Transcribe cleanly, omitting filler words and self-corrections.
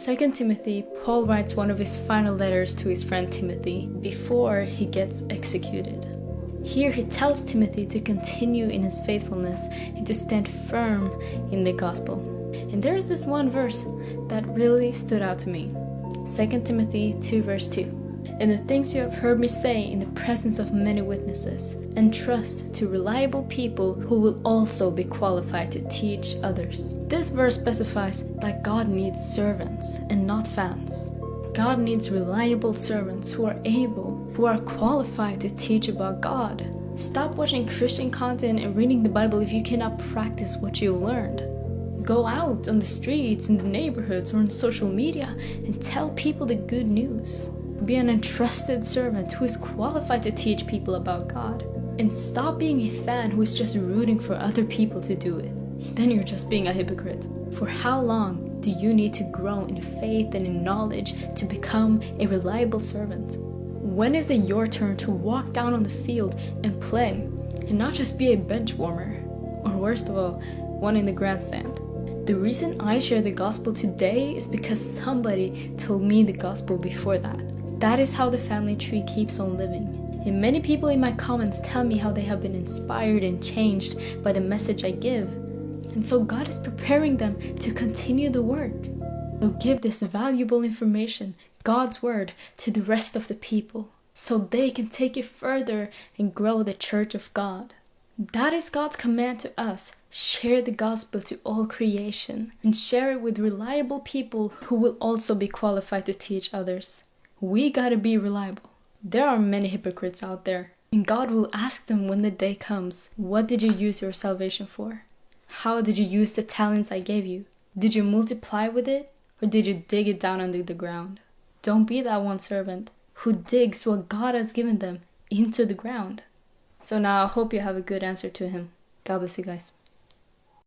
2 Timothy, Paul writes one of his final letters to his friend Timothy before he gets executed. Here he tells Timothy to continue in his faithfulness and to stand firm in the gospel. And there is this one verse that really stood out to me. 2 Timothy 2 verse 2. And the things you have heard me say in the presence of many witnesses, entrust to reliable people who will also be qualified to teach others. This verse specifies that God needs servants and not fans. God needs reliable servants who are qualified to teach about God. Stop watching Christian content and reading the Bible if you cannot practice what you learned. Go out on the streets, in the neighborhoods, or on social media and tell people the good news. Be an entrusted servant who is qualified to teach people about God. And stop being a fan who is just rooting for other people to do it. Then you're just being a hypocrite. For how long do you need to grow in faith and in knowledge to become a reliable servant? When is it your turn to walk down on the field and play, and not just be a bench warmer? Or worst of all, one in the grandstand. The reason I share the gospel today is because somebody told me the gospel before that. That is how the family tree keeps on living. And many people in my comments tell me how they have been inspired and changed by the message I give. And so God is preparing them to continue the work. So give this valuable information, God's word, to the rest of the people, so they can take it further and grow the church of God. That is God's command to us. Share the gospel to all creation and share it with reliable people who will also be qualified to teach others. We gotta be reliable. There are many hypocrites out there, and God will ask them when the day comes, what did you use your salvation for? How did you use the talents I gave you? Did you multiply with it, or did you dig it down under the ground? Don't be that one servant who digs what God has given them into the ground. So now I hope you have a good answer to him. God bless you guys.